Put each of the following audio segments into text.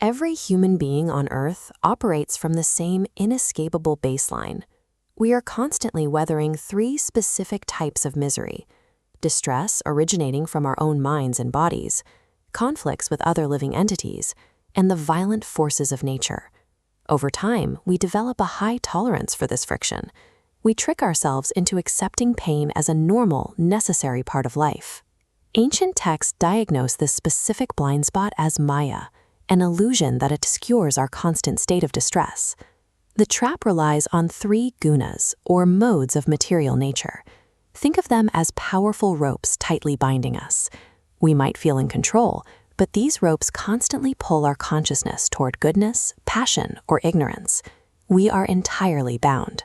Every human being on Earth operates from the same inescapable baseline. We are constantly weathering three specific types of misery: distress originating from our own minds and bodies, conflicts with other living entities, and the violent forces of nature. Over time, we develop a high tolerance for this friction. We trick ourselves into accepting pain as a normal, necessary part of life. Ancient texts diagnose this specific blind spot as māyā, an illusion that obscures our constant state of distress. The trap relies on three gunas, or modes of material nature. Think of them as powerful ropes tightly binding us. We might feel in control, but these ropes constantly pull our consciousness toward goodness, passion, or ignorance. We are entirely bound.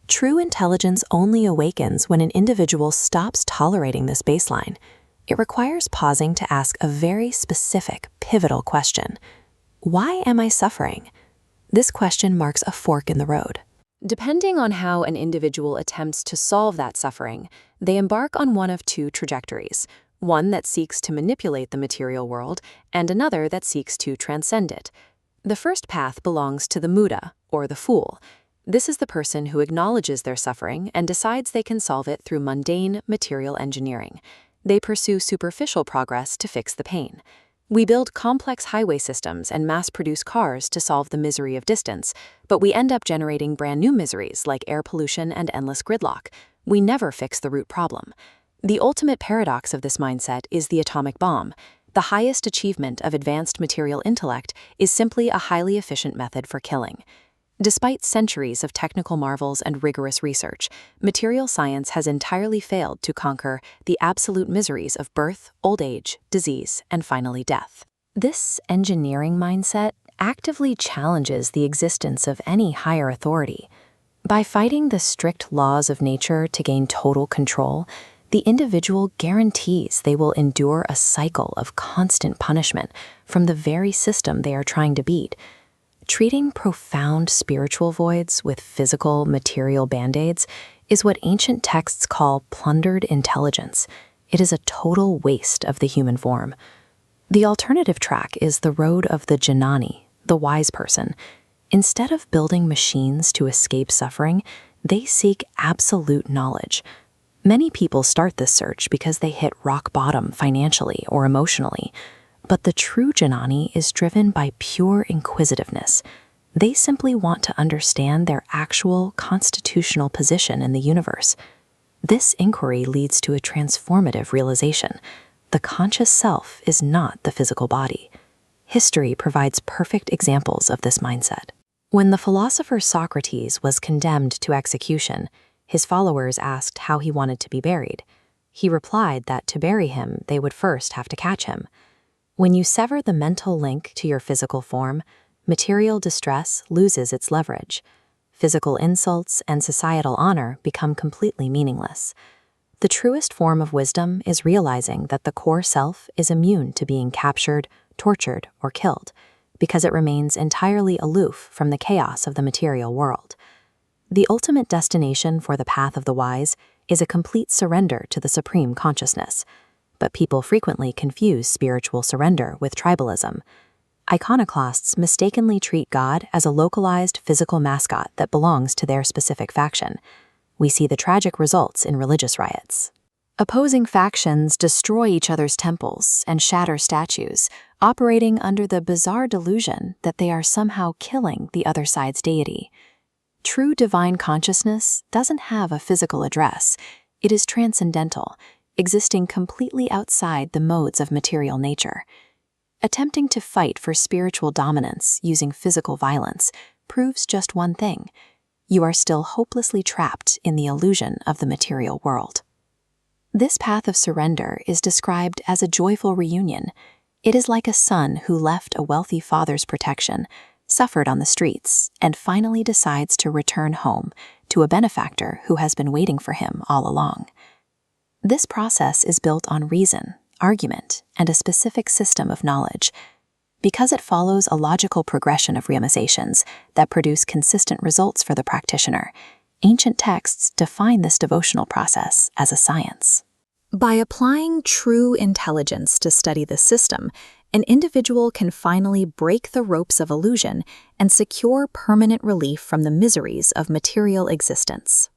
True intelligence only awakens when an individual stops tolerating this baseline. It requires pausing to ask a very specific, pivotal question. Why am I suffering? This question marks a fork in the road. Depending on how an individual attempts to solve that suffering, they embark on one of two trajectories: one that seeks to manipulate the material world, and another that seeks to transcend it. The first path belongs to the Buddha, or the fool. This is the person who acknowledges their suffering and decides they can solve it through mundane material engineering. They pursue superficial progress to fix the pain. We build complex highway systems and mass-produce cars to solve the misery of distance, but we end up generating brand new miseries like air pollution and endless gridlock. We never fix the root problem. The ultimate paradox of this mindset is the atomic bomb. The highest achievement of advanced material intellect is simply a highly efficient method for killing. Despite centuries of technical marvels and rigorous research, material science has entirely failed to conquer the absolute miseries of birth, old age, disease, and finally death. This engineering mindset actively challenges the existence of any higher authority. By fighting the strict laws of nature to gain total control, the individual guarantees they will endure a cycle of constant punishment from the very system they are trying to beat. Treating profound spiritual voids with physical, material band-aids is what ancient texts call plundered intelligence. It is a total waste of the human form. The alternative track is the road of the jnani, the wise person. Instead of building machines to escape suffering, they seek absolute knowledge. Many people start this search because they hit rock bottom financially or emotionally. But the true jnani is driven by pure inquisitiveness. They simply want to understand their actual constitutional position in the universe. This inquiry leads to a transformative realization. The conscious self is not the physical body. History provides perfect examples of this mindset. When the philosopher Socrates was condemned to execution, his followers asked how he wanted to be buried. He replied that to bury him, they would first have to catch him. When you sever the mental link to your physical form, material distress loses its leverage. Physical insults and societal honor become completely meaningless. The truest form of wisdom is realizing that the core self is immune to being captured, tortured, or killed, because it remains entirely aloof from the chaos of the material world. The ultimate destination for the path of the wise is a complete surrender to the supreme consciousness. But people frequently confuse spiritual surrender with tribalism. Iconoclasts mistakenly treat God as a localized physical mascot that belongs to their specific faction. We see the tragic results in religious riots. Opposing factions destroy each other's temples and shatter statues, operating under the bizarre delusion that they are somehow killing the other side's deity. True divine consciousness doesn't have a physical address. It is transcendental, existing completely outside the modes of material nature. Attempting to fight for spiritual dominance using physical violence proves just one thing: you are still hopelessly trapped in the illusion of the material world. This path of surrender is described as a joyful reunion. It is like a son who left a wealthy father's protection, suffered on the streets, and finally decides to return home to a benefactor who has been waiting for him all along. This process is built on reason, argument, and a specific system of knowledge. Because it follows a logical progression of realizations that produce consistent results for the practitioner, ancient texts define this devotional process as a science. By applying true intelligence to study the system, an individual can finally break the ropes of illusion and secure permanent relief from the miseries of material existence.